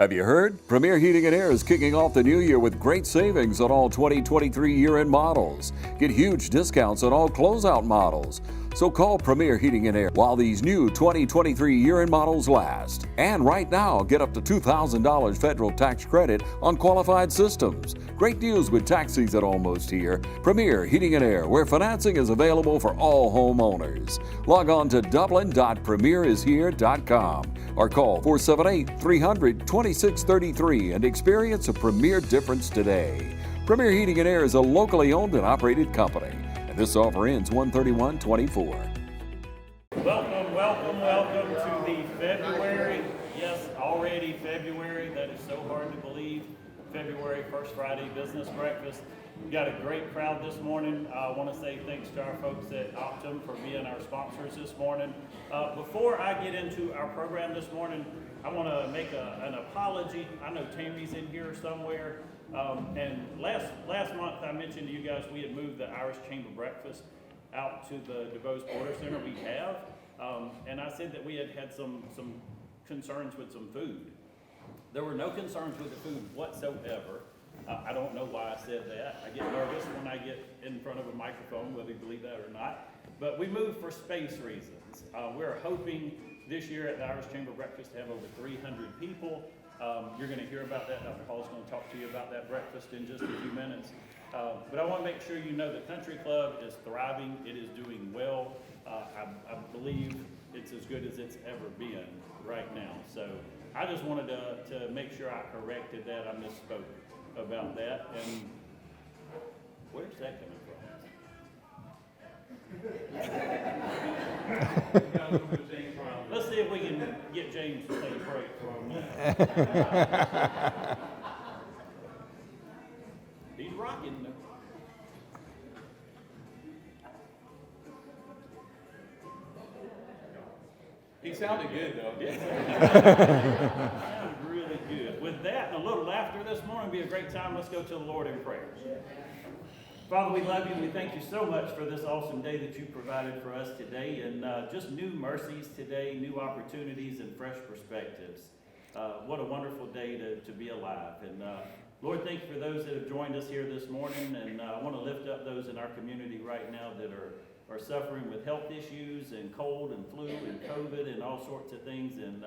Have you heard? Premier Heating and Air is kicking off the new year with great savings on all 2023 year-end models. Get huge discounts on all closeout models. So call Premier Heating and Air while these new 2023 year-end models last. And right now, get up to $2,000 federal tax credit on qualified systems. Great deals with tax season almost here. Premier Heating and Air, where financing is available for all homeowners. Log on to dublin.premierishere.com or call 478-300-2633 and experience a Premier difference today. Premier Heating and Air is a locally owned and operated company. And this offer ends 1/31/24. Welcome to the February, yes, already February, that is so hard to believe, February First Friday Business Breakfast. We got a great crowd this morning. I want to say thanks to our folks at Optum for being our sponsors this morning. Before I get into our program this morning, I want to make an apology. I know Tammy's in here somewhere. And last month I mentioned to you guys we had moved the Irish Chamber Breakfast out to the DuBose Border Center. We have. And I said that we had some concerns with some food. There were no concerns with the food whatsoever. I don't know why I said that. I get nervous when I get in front of a microphone, whether you believe that or not. But we moved for space reasons. We're hoping this year at the Irish Chamber Breakfast to have over 300 people. You're going to hear about that. Dr. Hall's going to talk to you about that breakfast in just a few minutes. But I want to make sure you know the Country Club is thriving. It is doing well. I believe it's as good as it's ever been right now. So I just wanted to make sure I corrected that. I misspoke about that. And where's that coming from? Let's see if we can get James to take a break for a minute. He's rocking. He sounded good though. Yeah. Sounded really good. With that and a little laughter this morning, be a great time. Let's go to the Lord in prayer. Father, we love you and we thank you so much for this awesome day that you provided for us today, and just new mercies today, new opportunities and fresh perspectives. What a wonderful day to be alive. And Lord, thank you for those that have joined us here this morning, and I want to lift up those in our community right now that are suffering with health issues and cold and flu and COVID and all sorts of things, and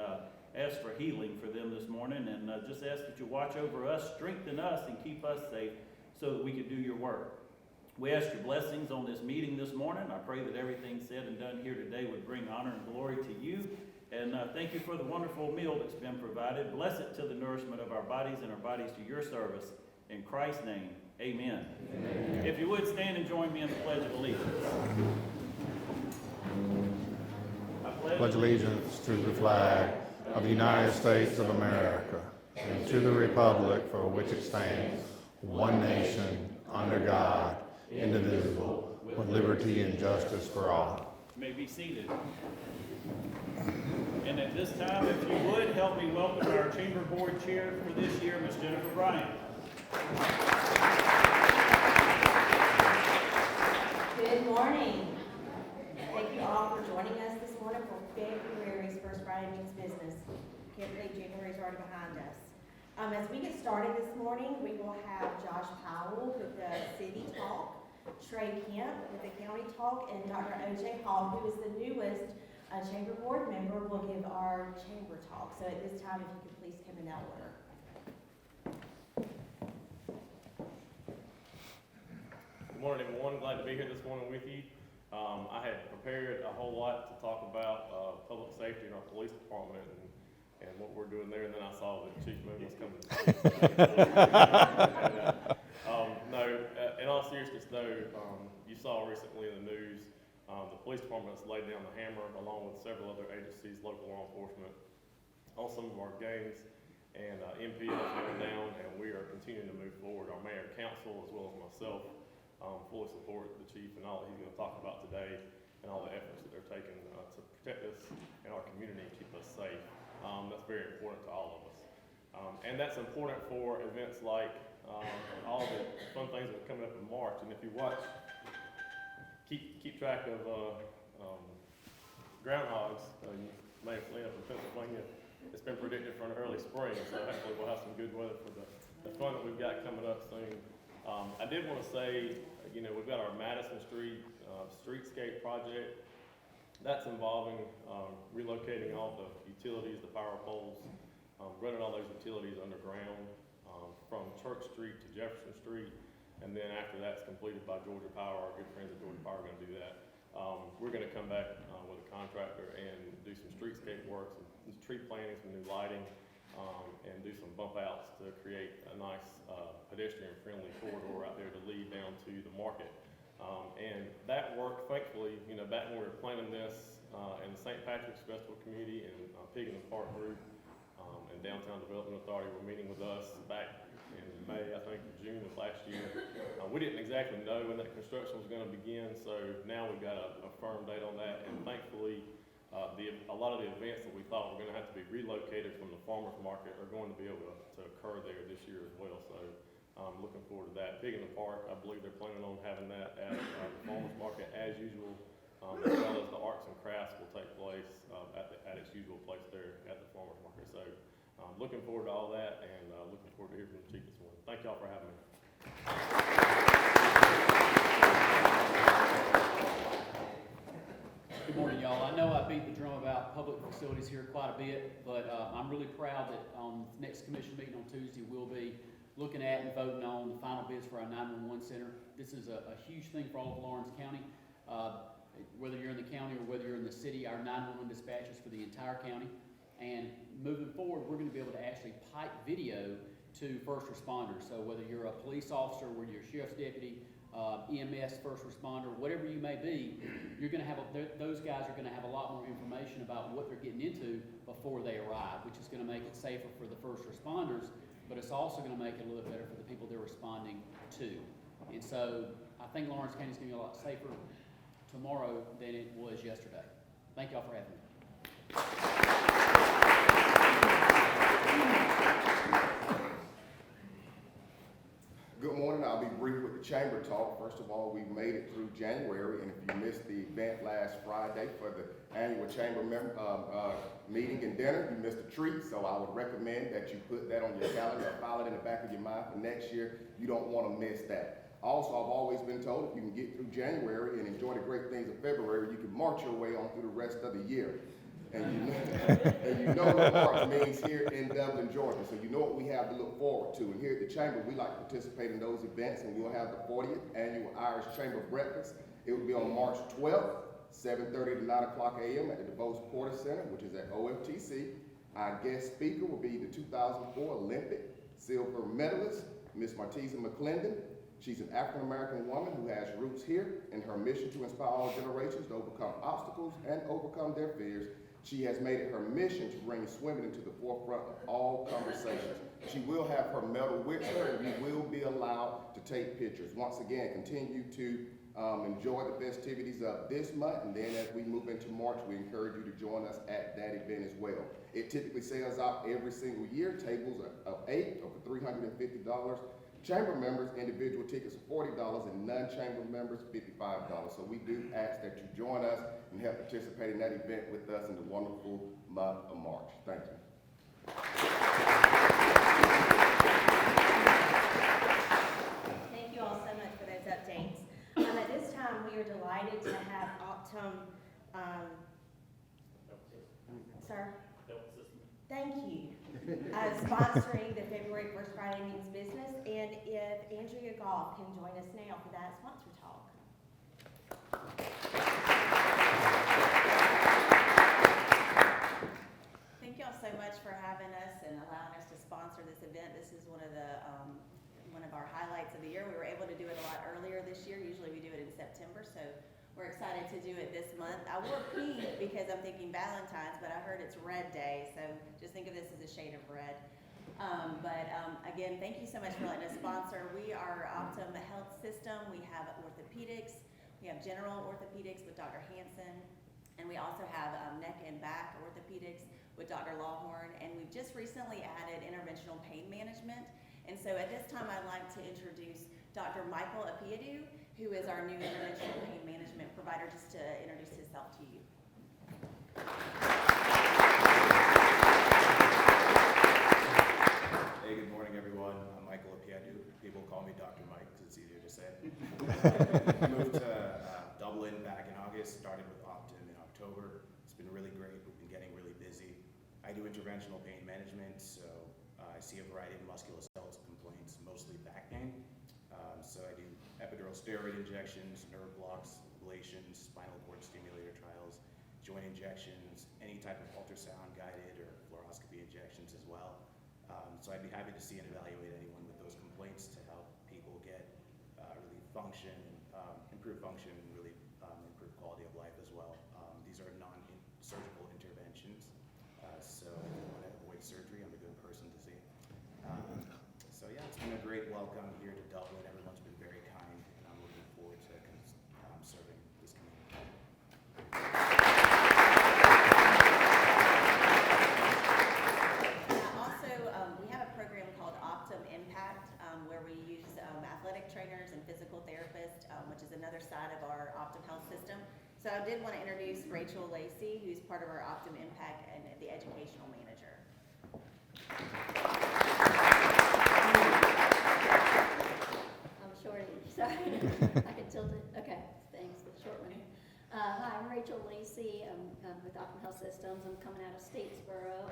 ask for healing for them this morning, and just ask that you watch over us, strengthen us, and keep us safe so that we can do your work. We ask your blessings on this meeting this morning. I pray that everything said and done here today would bring honor and glory to you. And thank you for the wonderful meal that's been provided. Bless it to the nourishment of our bodies and our bodies to your service. In Christ's name, amen. Amen. If you would stand and join me in the Pledge of Allegiance. I pledge allegiance to the flag of the United States of America and to the republic for which it stands, one nation, under God, indivisible, with liberty and justice for all. You may be seated. And at this time, if you would, help me welcome our Chamber Board Chair for this year, Ms. Jennifer Bryant. Good morning. Thank you all for joining us this morning for February's First Friday Means Business. Can't believe January's already behind us. As we get started this morning, we will have Josh Powell with the City Talk, Trey Kemp with the County Talk, and Dr. O.J. Hall, who is the newest Chamber Board member, will give our Chamber Talk. So at this time, if you could please come in that order. Good morning, everyone. Glad to be here this morning with you. I had prepared a whole lot to talk about public safety in our police department and what we're doing there, and then I saw that Chief Moon was coming to speak today. In all seriousness though, you saw recently in the news, the police department has laid down the hammer along with several other agencies, local law enforcement, on some of our gangs, and MPL is going down, and we are continuing to move forward. Our mayor and council, as well as myself, fully support the chief and all that he's going to talk about today, and all the efforts that they're taking to protect us and our community and keep us safe. That's very important to all of us. And that's important for events like all the fun things that are coming up in March. And if you watch, keep track of groundhogs, you may have seen up in Pennsylvania, it's been predicted for an early spring, so hopefully we'll have some good weather for the fun that we've got coming up soon. I did want to say, we've got our Madison Street streetscape project. That's involving relocating all the utilities, the power poles, running all those utilities underground from Church Street to Jefferson Street, and then after that's completed by Georgia Power, our good friends at Georgia Power are going to do that. We're going to come back with a contractor and do some streetscape work, some tree planting, some new lighting, and do some bump outs to create a nice pedestrian-friendly corridor out there to lead down to the market. And that work, thankfully, back when we were planning this, and the St. Patrick's Festival Committee and Pig in the Park Group and Downtown Development Authority were meeting with us back in May, I think, or June of last year. We didn't exactly know when that construction was going to begin, so now we've got a firm date on that, and thankfully, a lot of the events that we thought were going to have to be relocated from the farmers market are going to be able to occur there this year as well. So I'm looking forward to that. Pig in the Park, I believe they're planning on having that at the farmers market as usual, as well as the arts and crafts will take place at its usual place there at the farmers market. So looking forward to all that, and looking forward to hearing from the chief this morning. Thank y'all for having me. Good morning, y'all. I know I beat the drum about public facilities here quite a bit, but I'm really proud that on the next commission meeting on Tuesday, we'll be looking at and voting on the final bids for our 911 center. This is a huge thing for all of Lawrence County. Whether you're in the county or whether you're in the city, our 911 dispatches for the entire county. And moving forward, we're going to be able to actually pipe video to first responders. So whether you're a police officer, whether you're a sheriff's deputy, EMS first responder, whatever you may be, you're going to have those guys are going to have a lot more information about what they're getting into before they arrive, which is going to make it safer for the first responders, but it's also going to make it a little better for the people they're responding to. And so I think Lawrence County is going to be a lot safer tomorrow than it was yesterday. Thank y'all for having me. Good morning. I'll be brief with the chamber talk. First of all, we've made it through January, and if you missed the event last Friday for the annual chamber meeting and dinner, you missed a treat. So I would recommend that you put that on your calendar, file it in the back of your mind for next year. You don't want to miss that. Also, I've always been told if you can get through January and enjoy the great things of February, you can march your way on through the rest of the year. And you know what March means here in Dublin, Georgia. So you know what we have to look forward to. And here at the Chamber, we like to participate in those events, and we'll have the 40th Annual Irish Chamber Breakfast. It will be on March 12th, 7:30 to 9 o'clock a.m. at the DeVos Porter Center, which is at OFTC. Our guest speaker will be the 2004 Olympic silver medalist, Miss Martisa McClendon. She's an African-American woman who has roots here, and her mission to inspire all generations to overcome obstacles and overcome their fears. She has made it her mission to bring swimming into the forefront of all conversations. She will have her medal with her, and we will be allowed to take pictures. Once again, continue to enjoy the festivities of this month, and then as we move into March, we encourage you to join us at that event as well. It typically sells out every single year. Tables of 8 are for $350. Chamber members, individual tickets are $40, and non-chamber members, $55. So we do ask that you join us and help participate in that event with us in the wonderful month of March. Thank you. Thank you all so much for those updates. At this time, we are delighted to have Optum, sir? Thank you. Sponsoring the February 1st Friday Means Business, and if Andrea Goff can join us now for that sponsor talk. Thank y'all so much for having us and allowing us to sponsor this event. This is one of our highlights of the year. We were able to do it a lot earlier this year. Usually we do it in September, so we're excited to do it this month. I wore pink because I'm thinking Valentine's, but I heard it's Red Day, so just think of this as a shade of red. Again, thank you so much for letting us sponsor. We are Optum Health System. We have orthopedics. We have general orthopedics with Dr. Hansen, and we also have neck and back orthopedics with Dr. Lawhorn, and we've just recently added interventional pain management. And so at this time, I'd like to introduce Dr. Michael Apiadu, who is our new interventional pain management provider, just to introduce himself to you. call me Dr. Mike because it's easier to say. I moved to Dublin back in August, started with Optum in October. It's been really great. We've been getting really busy. I do interventional pain management, so I see a variety of musculoskeletal complaints, mostly back pain. So I do epidural steroid injections, nerve blocks, ablations, spinal cord stimulator trials, joint injections, any type of ultrasound guided or fluoroscopy injections as well. So I'd be happy to see and evaluate anyone with those complaints to help people get really function, improve function, and really improve quality of life as well. These are non-surgical interventions, so if you want to avoid surgery, I'm a good person to see. So yeah, it's been a great welcome here to Dublin. Everyone's been very kind, and I'm looking forward to serving this community. We have a program called Optum Impact, where we use athletic trainers and physical therapists, which is another side of our Optum Health system. So I did want to introduce Rachel Lacey, who's part of our Optum Impact and the educational manager. I'm shorty, sorry. I can tilt it. Okay, thanks, the short one. Hi, I'm Rachel Lacey. I'm with Optum Health Systems. I'm coming out of Statesboro.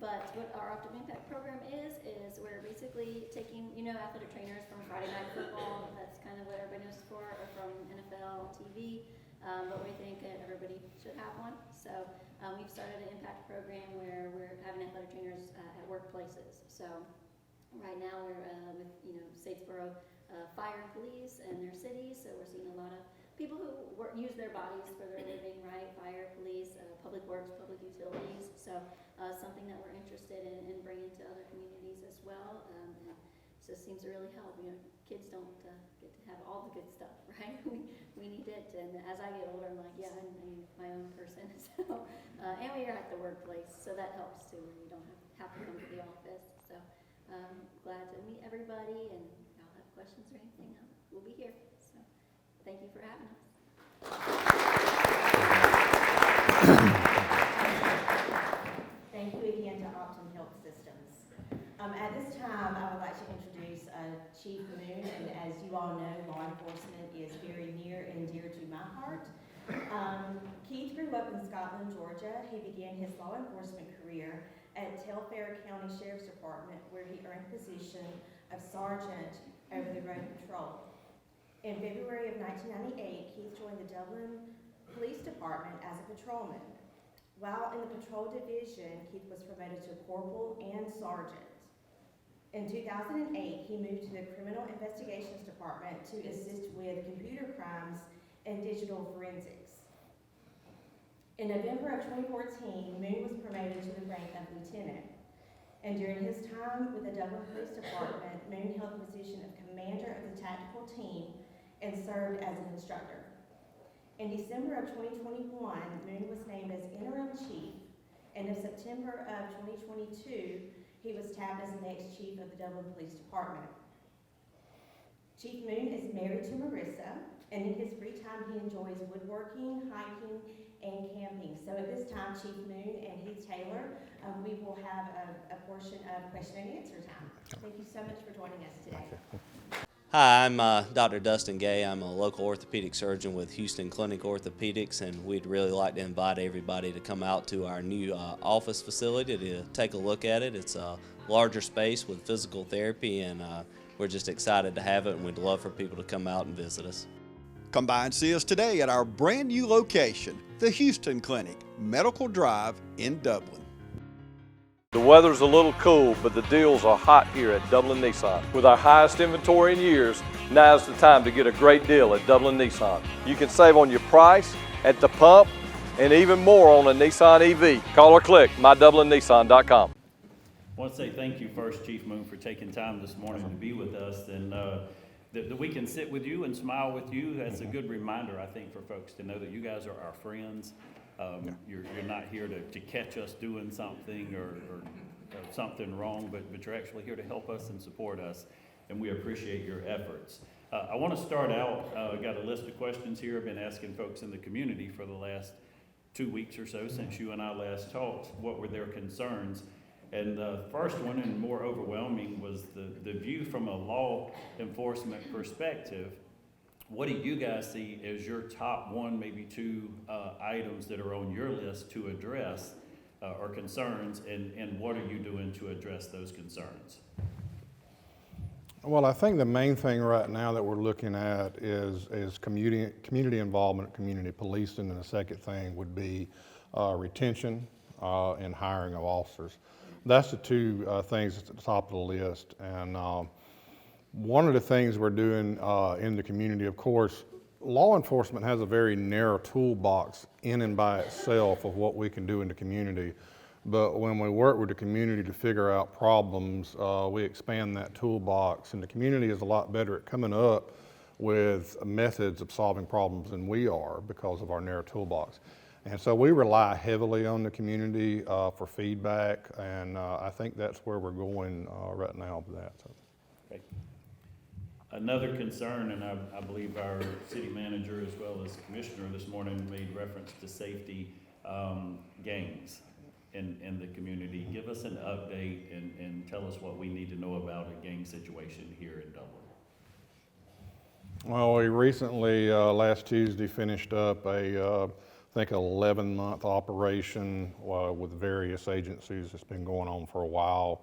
But what our Optum Impact program is we're basically taking, athletic trainers from Friday Night Football. That's kind of what everybody knows for, or from NFL TV. But we think that everybody should have one. So we've started an impact program where we're having athletic trainers at workplaces. So right now we're with, Statesboro Fire and Police and their cities. So we're seeing a lot of people who use their bodies for their living, right? Fire, police, public works, public utilities. So something that we're interested in bringing to other communities as well. And it just seems to really help. Kids don't get to have all the good stuff, right? We need it. And as I get older, I'm like, yeah, I need my own person. So, and we are at the workplace, so that helps too, when you don't have to come to the office. So glad to meet everybody, and if y'all have questions or anything, we'll be here. So thank you for having us. Thank you again to Optum Health Systems. At this time, I would like to introduce Chief Moon, and as you all know, law enforcement is very near and dear to my heart. Keith grew up in Scotland, Georgia. He began his law enforcement career at Telfair County Sheriff's Department, where he earned the position of Sergeant over the road patrol. In February of 1998, Keith joined the Dublin Police Department as a patrolman. While in the patrol division, Keith was promoted to corporal and sergeant. In 2008, he moved to the Criminal Investigations Department to assist with computer crimes and digital forensics. In November of 2014, Moon was promoted to the rank of lieutenant. And during his time with the Dublin Police Department, Moon held the position of commander of the tactical team and served as an instructor. In December of 2021, Moon was named as interim chief, and in September of 2022, he was tapped as the next chief of the Dublin Police Department. Chief Moon is married to Marissa, and in his free time he enjoys woodworking, hiking, and camping. So at this time, Chief Moon and Heath Taylor, we will have a portion of question and answer time. Thank you so much for joining us today. Hi, I'm Dr. Dustin Gay. I'm a local orthopedic surgeon with Houston Clinic Orthopedics, and we'd really like to invite everybody to come out to our new office facility to take a look at it. It's a larger space with physical therapy, and we're just excited to have it, and we'd love for people to come out and visit us. Come by and see us today at our brand new location, the Houston Clinic, Medical Drive in Dublin. The weather's a little cool, but the deals are hot here at Dublin Nissan. With our highest inventory in years, now's the time to get a great deal at Dublin Nissan. You can save on your price, at the pump, and even more on a Nissan EV. Call or click mydublinnissan.com. I want to say thank you first, Chief Moon, for taking time this morning to be with us, and that we can sit with you and smile with you. That's a good reminder, I think, for folks to know that you guys are our friends. You're not here to catch us doing something or something wrong, but you're actually here to help us and support us, and we appreciate your efforts. I want to start out, got a list of questions here. I've been asking folks in the community for the last 2 weeks or so since you and I last talked, what were their concerns. And the first one, and more overwhelming, was the view from a law enforcement perspective. What do you guys see as your top one, maybe two items that are on your list to address or concerns, and what are you doing to address those concerns? Well, I think the main thing right now that we're looking at is community involvement, community policing, and the second thing would be retention and hiring of officers. That's the two things at the top of the list. And one of the things we're doing in the community, of course, law enforcement has a very narrow toolbox in and by itself of what we can do in the community. But when we work with the community to figure out problems, we expand that toolbox, and the community is a lot better at coming up with methods of solving problems than we are because of our narrow toolbox. And so we rely heavily on the community for feedback, and I think that's where we're going right now with that. So. Okay. Another concern, and I believe our city manager as well as commissioner this morning made reference to safety gangs in the community. Give us an update and tell us what we need to know about a gang situation here in Dublin. Well, we recently, last Tuesday, finished up I think, 11-month operation with various agencies. It's been going on for a while.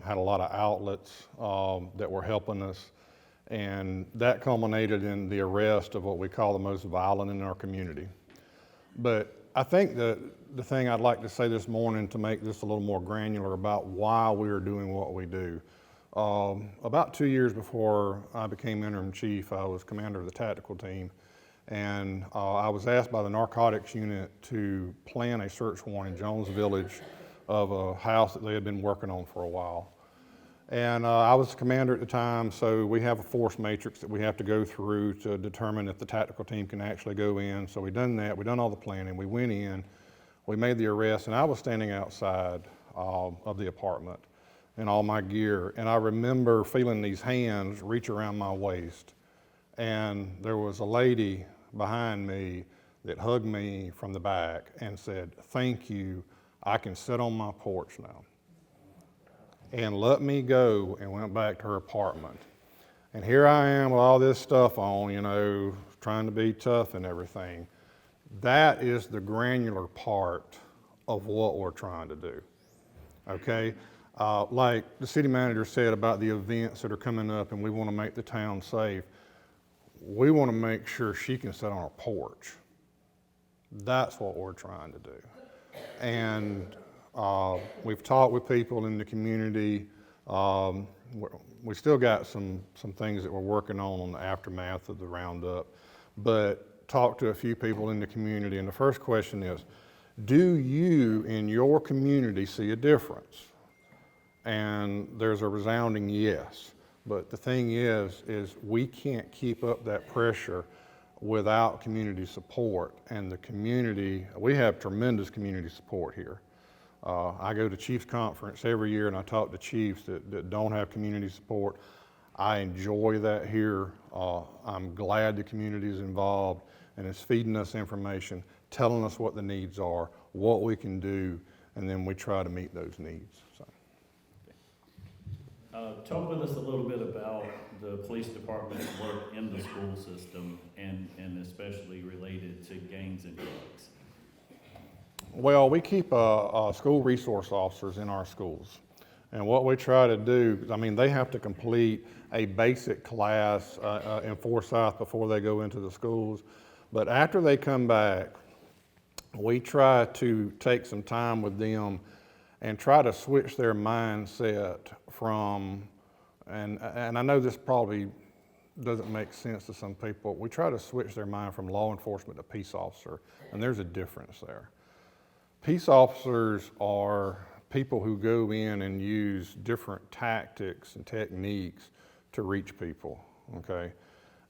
Had a lot of outlets that were helping us, and that culminated in the arrest of what we call the most violent in our community. But I think the thing I'd like to say this morning to make this a little more granular about why we are doing what we do. About 2 years before I became interim chief, I was commander of the tactical team, and I was asked by the narcotics unit to plan a search warrant in Jones Village of a house that they had been working on for a while. And I was the commander at the time, so we have a force matrix that we have to go through to determine if the tactical team can actually go in. So we done that, we done all the planning, we went in, we made the arrest, and I was standing outside of the apartment in all my gear. And I remember feeling these hands reach around my waist. And there was a lady behind me that hugged me from the back and said, "Thank you, I can sit on my porch now." And let me go and went back to her apartment. And here I am with all this stuff on, you know, trying to be tough and everything. That is the granular part of what we're trying to do, okay? Like the city manager said about the events that are coming up and we want to make the town safe, we want to make sure she can sit on her porch. That's what we're trying to do. And we've talked with people in the community. We still got some things that we're working on the aftermath of the roundup, but talked to a few people in the community. And the first question is, do you in your community see a difference? And there's a resounding yes. But the thing is we can't keep up that pressure without community support. And the community, we have tremendous community support here. I go to Chiefs Conference every year and I talk to chiefs that don't have community support. I enjoy that here. I'm glad the community is involved and is feeding us information, telling us what the needs are, what we can do, and then we try to meet those needs. So. Talk with us a little bit about the police department's work in the school system and especially related to gangs and drugs. Well, we keep school resource officers in our schools. And what we try to do, I mean, they have to complete a basic class in Forsyth before they go into the schools. But after they come back, we try to take some time with them and try to switch their mindset from, and I know this probably doesn't make sense to some people, we try to switch their mind from law enforcement to peace officer, and there's a difference there. Peace officers are people who go in and use different tactics and techniques to reach people, okay?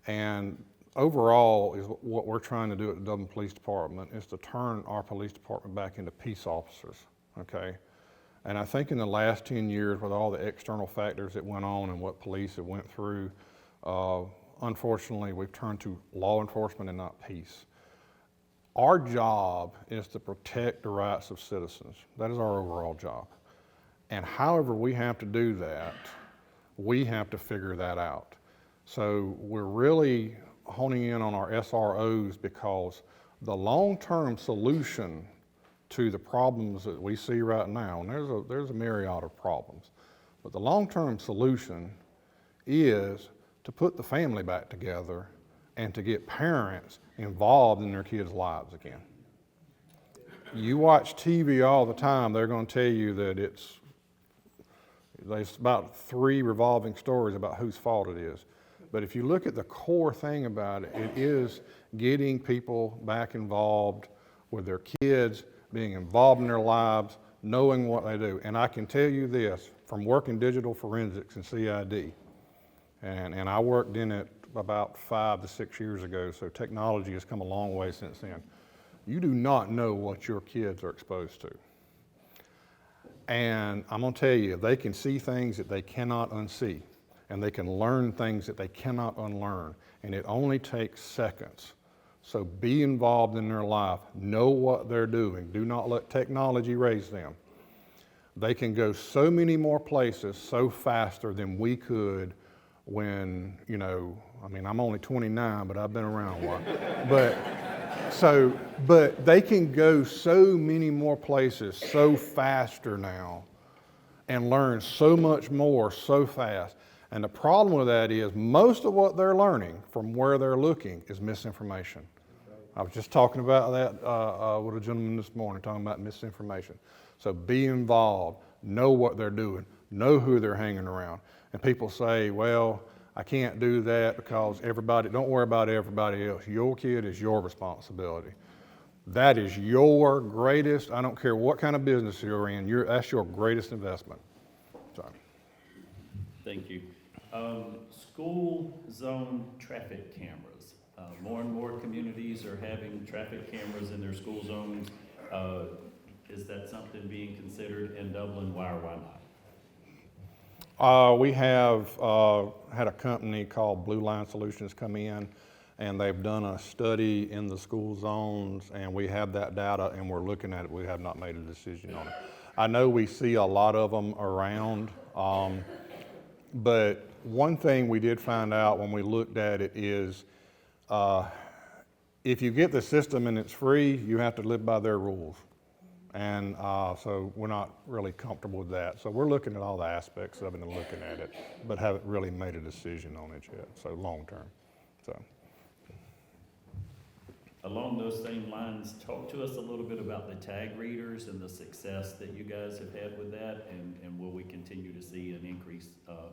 And overall is what we're trying to do at the Dublin Police Department is to turn our police department back into peace officers, okay? And I think in the last 10 years with all the external factors that went on and what police have went through, unfortunately we've turned to law enforcement and not peace. Our job is to protect the rights of citizens. That is our overall job. And however we have to do that, we have to figure that out. So we're really honing in on our SROs because the long-term solution to the problems that we see right now, and there's a myriad of problems, but the long-term solution is to put the family back together and to get parents involved in their kids' lives again. You watch TV all the time, they're going to tell you that there's about 3 revolving stories about whose fault it is. But if you look at the core thing about it, it is getting people back involved with their kids, being involved in their lives, knowing what they do. And I can tell you this, from working digital forensics and CID, and I worked in it about 5 to 6 years ago, so technology has come a long way since then. You do not know what your kids are exposed to. And I'm gonna tell you, they can see things that they cannot unsee, and they can learn things that they cannot unlearn, and it only takes seconds. So be involved in their life, know what they're doing, do not let technology raise them. They can go so many more places so faster than we could when, you know, I mean, I'm only 29, but I've been around a while. But they can go so many more places so faster now and learn so much more so fast. And the problem with that is most of what they're learning from where they're looking is misinformation. I was just talking about that with a gentleman this morning, talking about misinformation. So be involved, know what they're doing, know who they're hanging around. And people say, well, I can't do that because don't worry about everybody else. Your kid is your responsibility. That is your greatest, I don't care what kind of business you're in, that's your greatest investment. So. Thank you. School zone traffic cameras. More and more communities are having traffic cameras in their school zones. Is that something being considered in Dublin? Why or why not? We have had a company called Blue Line Solutions come in, and they've done a study in the school zones, and we have that data, and we're looking at it. We have not made a decision on it. I know we see a lot of them around, but one thing we did find out when we looked at it is if you get the system and it's free, you have to live by their rules. And so we're not really comfortable with that. So we're looking at all the aspects of it and looking at it, but haven't really made a decision on it yet, so long term. So. Along those same lines, talk to us a little bit about the tag readers and the success that you guys have had with that, and will we continue to see an increase,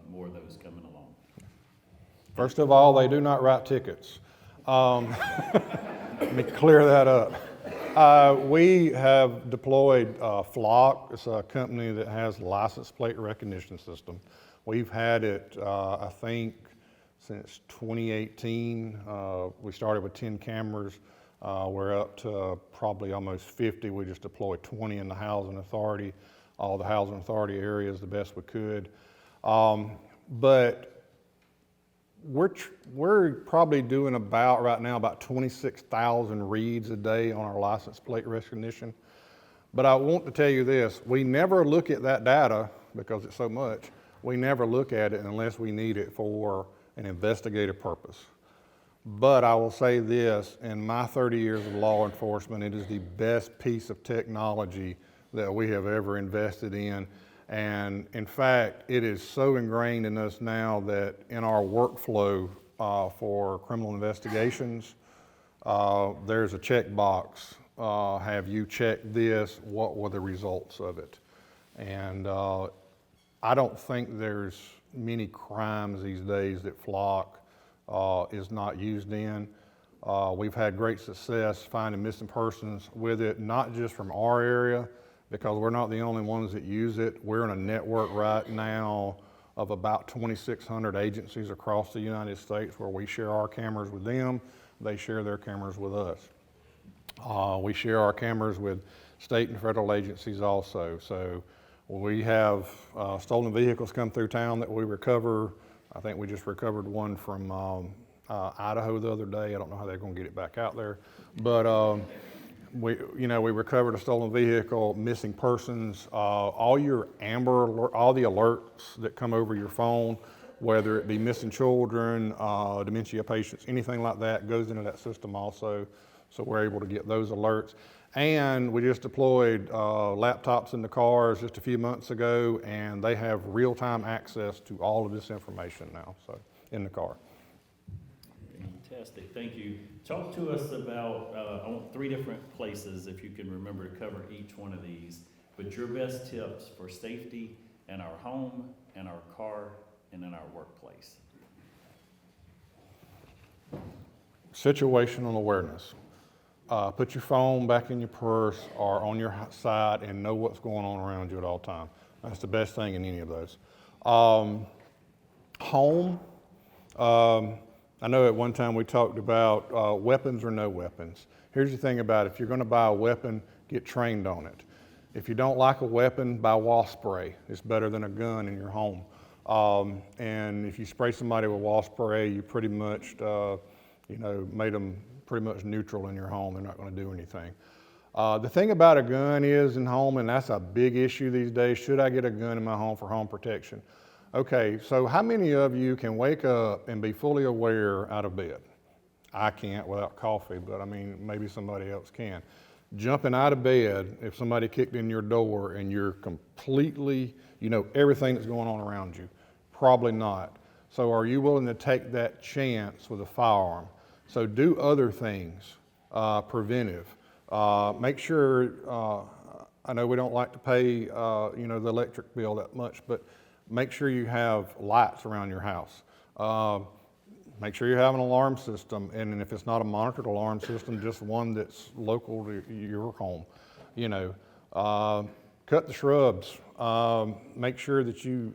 more of those coming along? First of all, they do not write tickets. Let me clear that up. We have deployed Flock. It's a company that has license plate recognition system. We've had it, I think, since 2018. We started with 10 cameras. We're up to probably almost 50. We just deployed 20 in the housing authority, all the housing authority areas the best we could. But we're probably doing right now about 26,000 reads a day on our license plate recognition. But I want to tell you this, we never look at that data because it's so much. We never look at it unless we need it for an investigative purpose. But I will say this, in my 30 years of law enforcement, it is the best piece of technology that we have ever invested in. And in fact, it is so ingrained in us now that in our workflow for criminal investigations, there's a checkbox. Have you checked this? What were the results of it? And I don't think there's many crimes these days that Flock is not used in. We've had great success finding missing persons with it, not just from our area, because we're not the only ones that use it. We're in a network right now of about 2,600 agencies across the United States where we share our cameras with them, they share their cameras with us. We share our cameras with state and federal agencies also. So we have stolen vehicles come through town that we recover. I think we just recovered one from Idaho the other day. I don't know how they're gonna get it back out there. But we recovered a stolen vehicle, missing persons, all your all the alerts that come over your phone, whether it be missing children, dementia patients, anything like that goes into that system also. So we're able to get those alerts. And we just deployed laptops in the cars just a few months ago, and they have real-time access to all of this information now, so in the car. Fantastic, thank you. Talk to us about, I want 3 different places, if you can remember to cover each one of these, but your best tips for safety in our home, in our car, and in our workplace. Situational awareness. Put your phone back in your purse or on your side and know what's going on around you at all times. That's the best thing in any of those. Home. I know at one time we talked about weapons or no weapons. Here's the thing about it. If you're going to buy a weapon, get trained on it. If you don't like a weapon, buy wasp spray. It's better than a gun in your home. And if you spray somebody with wasp spray, you pretty much, made them pretty much neutral in your home. They're not going to do anything. The thing about a gun is in home, and that's a big issue these days, should I get a gun in my home for home protection? Okay, so how many of you can wake up and be fully aware out of bed? I can't without coffee, but I mean, maybe somebody else can. Jumping out of bed, if somebody kicked in your door and you're completely, everything that's going on around you, probably not. So are you willing to take that chance with a firearm? So do other things, preventive. Make sure, I know we don't like to pay, the electric bill that much, but make sure you have lights around your house. Make sure you have an alarm system, and if it's not a monitored alarm system, just one that's local to your home. Cut the shrubs. Make sure that you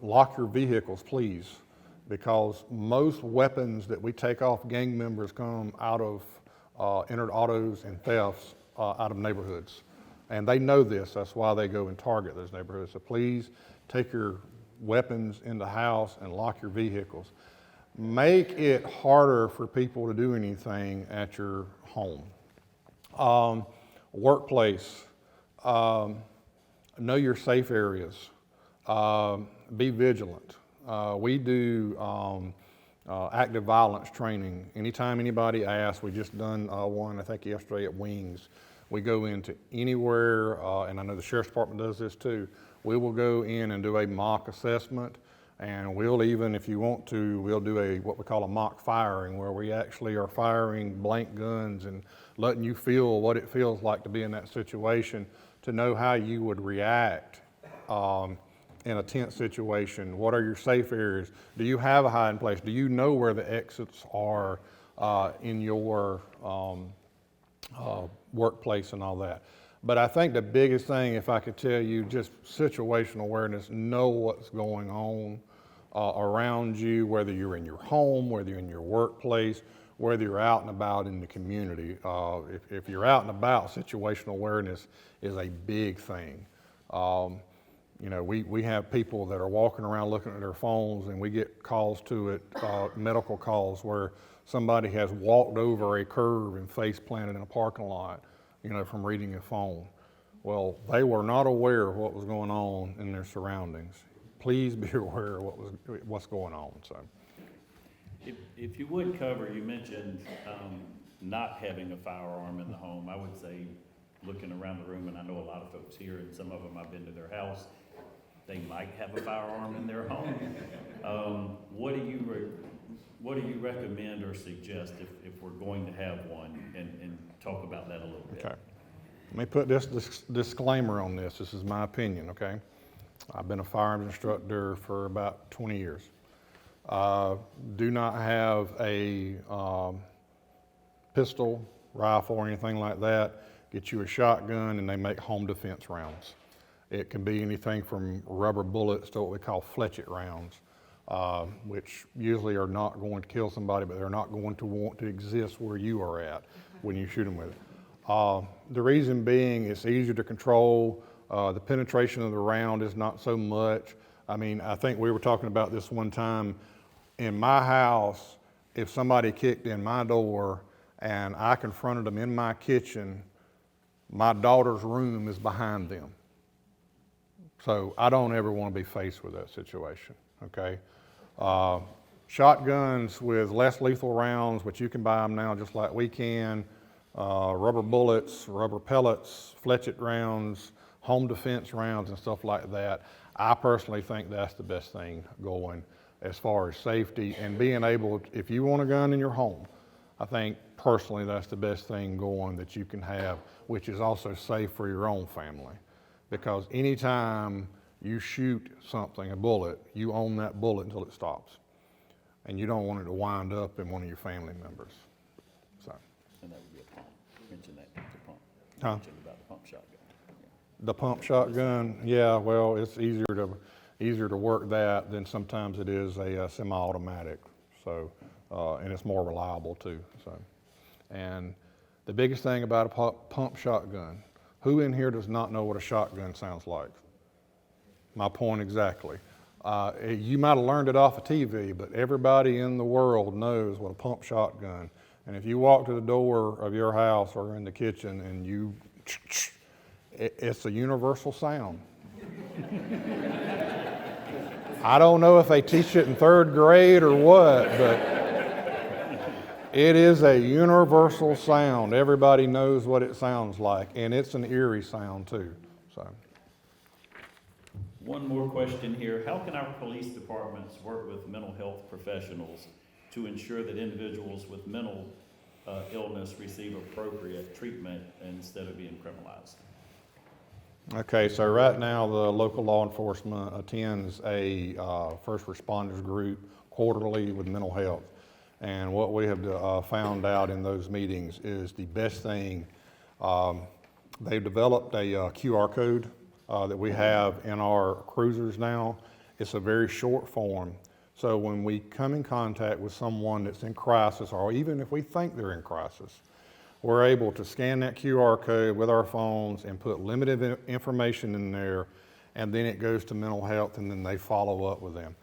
lock your vehicles, please, because most weapons that we take off gang members come out of entered autos and thefts out of neighborhoods. And they know this, that's why they go and target those neighborhoods. So please take your weapons in the house and lock your vehicles. Make it harder for people to do anything at your home. Workplace, know your safe areas. Be vigilant. We do active violence training. Anytime anybody asks, we just done one, I think yesterday at Wings. We go into anywhere, and I know the Sheriff's Department does this too. We will go in and do a mock assessment, and we'll even, if you want to, we'll do what we call a mock firing, where we actually are firing blank guns and letting you feel what it feels like to be in that situation, to know how you would react in a tense situation. What are your safe areas? Do you have a hiding place? Do you know where the exits are in your workplace and all that? But I think the biggest thing, if I could tell you, just situational awareness, know what's going on around you, whether you're in your home, whether you're in your workplace, whether you're out and about in the community. If you're out and about, situational awareness is a big thing. We have people that are walking around looking at their phones, and we get calls to it, medical calls, where somebody has walked over a curve and face planted in a parking lot, from reading a phone. Well, they were not aware of what was going on in their surroundings. Please be aware of what's going on. So, if you would cover, you mentioned not having a firearm in the home. I would say, looking around the room, and I know a lot of folks here, and some of them I've been to their house, they might have a firearm in their home. What do you recommend or suggest if we're going to have one, and talk about that a little bit? Okay. Let me put this disclaimer on this. This is my opinion, okay? I've been a firearms instructor for about 20 years. Do not have a pistol, rifle, or anything like that. Get you a shotgun, and they make home defense rounds. It can be anything from rubber bullets to what we call fletchet rounds, which usually are not going to kill somebody, but they're not going to want to exist where you are at when you shoot them with it. The reason being, it's easier to control. The penetration of the round is not so much. I mean, I think we were talking about this one time. In my house, if somebody kicked in my door and I confronted them in my kitchen. My daughter's room is behind them. So I don't ever want to be faced with that situation, okay? Shotguns with less lethal rounds, which you can buy them now just like we can, rubber bullets, rubber pellets, fletchet rounds, home defense rounds and stuff like that. I personally think that's the best thing going as far as safety and being able, if you want a gun in your home, I think personally that's the best thing going that you can have, which is also safe for your own family. Because anytime you shoot something, a bullet, you own that bullet until it stops. And you don't want it to wind up in one of your family members. So. And that would be a pump. Mention that, the pump. Huh? Mention about the pump shotgun. The pump shotgun, yeah, well, it's easier to work that than sometimes it is a semi-automatic. So, and it's more reliable too. So, and the biggest thing about a pump shotgun, who in here does not know what a shotgun sounds like? My point exactly. You might have learned it off of TV, but everybody in the world knows what a pump shotgun. And if you walk to the door of your house or in the kitchen and you, it's a universal sound. I don't know if they teach it in 3rd grade or what, but it is a universal sound. Everybody knows what it sounds like, and it's an eerie sound too. So. One more question here. How can our police departments work with mental health professionals to ensure that individuals with mental illness receive appropriate treatment instead of being criminalized? Okay, so right now the local law enforcement attends a first responders group quarterly with mental health. And what we have found out in those meetings is the best thing, they've developed a QR code that we have in our cruisers now. It's a very short form. So when we come in contact with someone that's in crisis, or even if we think they're in crisis, we're able to scan that QR code with our phones and put limited information in there, and then it goes to mental health, and then they follow up with them.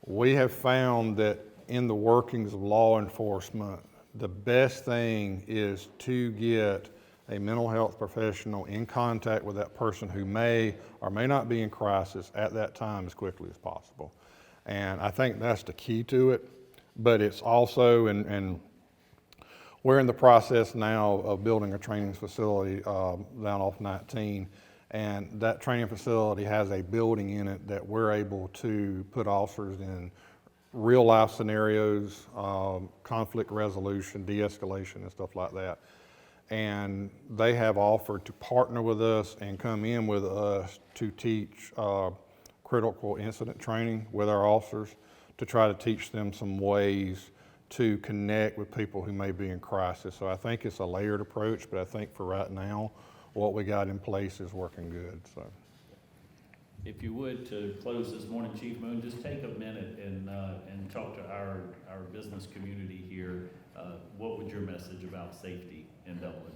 We have found that in the workings of law enforcement, the best thing is to get a mental health professional in contact with that person who may or may not be in crisis at that time as quickly as possible. And I think that's the key to it, but it's also, and we're in the process now of building a training facility down off 19, and that training facility has a building in it that we're able to put officers in real life scenarios, conflict resolution, de-escalation and stuff like that. And they have offered to partner with us and come in with us to teach critical incident training with our officers to try to teach them some ways to connect with people who may be in crisis. So I think it's a layered approach, but I think for right now, what we got in place is working good. So, if you would, to close this morning, Chief Moon, just take a minute and talk to our business community here. What would your message about safety in Dublin?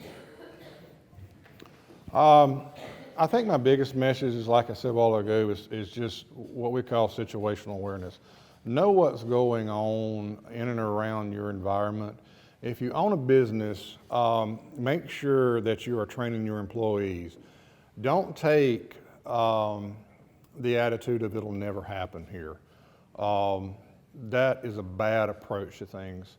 I think my biggest message is, like I said a while ago, is just what we call situational awareness. Know what's going on in and around your environment. If you own a business, make sure that you are training your employees. Don't take the attitude of it'll never happen here. That is a bad approach to things.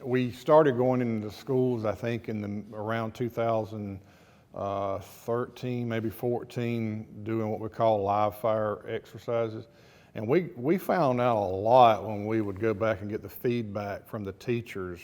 We started going into the schools, I think, around 2013, maybe 14, doing what we call live fire exercises. And we found out a lot when we would go back and get the feedback from the teachers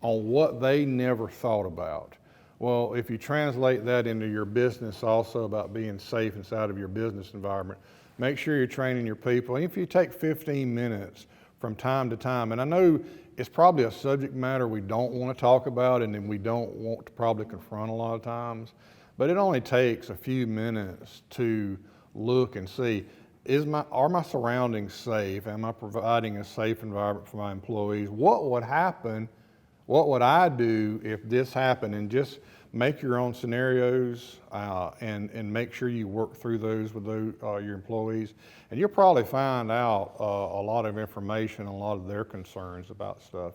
on what they never thought about. Well, if you translate that into your business also about being safe inside of your business environment, make sure you're training your people. And if you take 15 minutes from time to time, and I know it's probably a subject matter we don't want to talk about and then we don't want to probably confront a lot of times, but it only takes a few minutes to look and see, are my surroundings safe? Am I providing a safe environment for my employees? What would happen? What would I do if this happened? And just make your own scenarios and make sure you work through those with your employees. And you'll probably find out a lot of information, a lot of their concerns about stuff.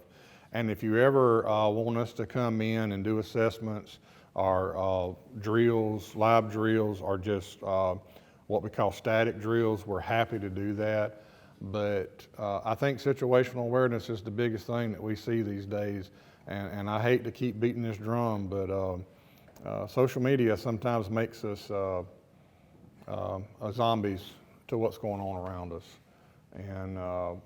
And if you ever want us to come in and do assessments or drills, lab drills, or just what we call static drills, we're happy to do that. But I think situational awareness is the biggest thing that we see these days. And I hate to keep beating this drum, but social media sometimes makes us zombies to what's going on around us. And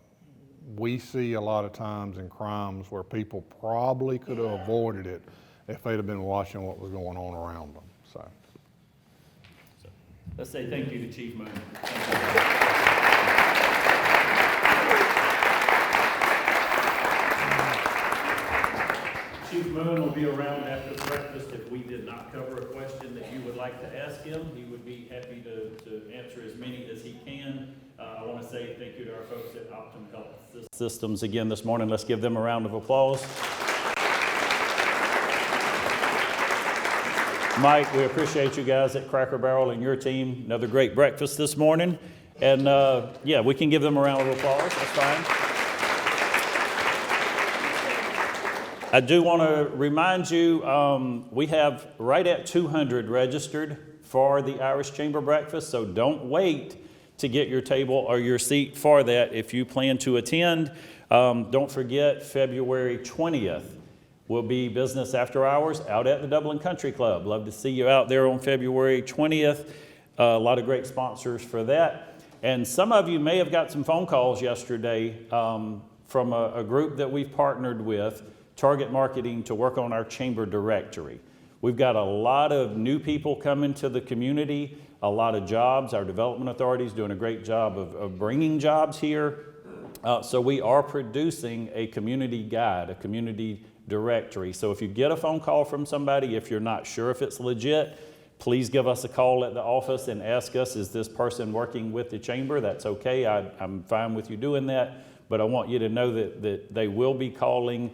we see a lot of times in crimes where people probably could have avoided it if they'd have been watching what was going on around them. So let's say thank you to Chief Moon. Chief Moon will be around after breakfast. If we did not cover a question that you would like to ask him, he would be happy to answer as many as he can. I want to say thank you to our folks at Optum Health Systems again this morning. Let's give them a round of applause. Mike, we appreciate you guys at Cracker Barrel and your team. Another great breakfast this morning. And yeah, we can give them a round of applause. That's fine. I do want to remind you, we have right at 200 registered for the Irish Chamber Breakfast, so don't wait to get your table or your seat for that if you plan to attend. Don't forget, February 20th will be business after hours out at the Dublin Country Club. Love to see you out there on February 20th. A lot of great sponsors for that. And some of you may have got some phone calls yesterday from a group that we've partnered with, Target Marketing, to work on our chamber directory. We've got a lot of new people coming to the community, a lot of jobs. Our development authority is doing a great job of bringing jobs here. So we are producing a community guide, a community directory. So if you get a phone call from somebody, if you're not sure if it's legit, please give us a call at the office and ask us, is this person working with the chamber? That's okay. I'm fine with you doing that. But I want you to know that they will be calling.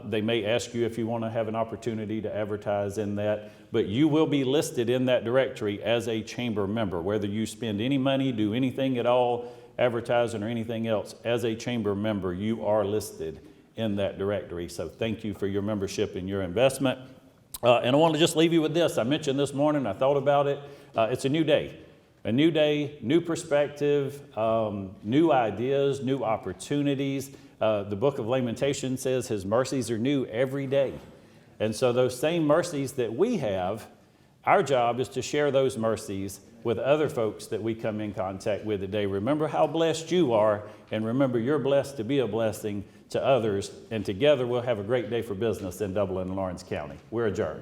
They may ask you if you want to have an opportunity to advertise in that, but you will be listed in that directory as a chamber member. Whether you spend any money, do anything at all, advertising or anything else, as a chamber member, you are listed in that directory. So thank you for your membership and your investment. And I want to just leave you with this. I mentioned this morning, I thought about it. It's a new day. A new day, new perspective, new ideas, new opportunities. The book of Lamentations says his mercies are new every day. And so those same mercies that we have, our job is to share those mercies with other folks that we come in contact with today. Remember how blessed you are, and remember you're blessed to be a blessing to others. And together we'll have a great day for business in Dublin and Lawrence County. We're adjourned.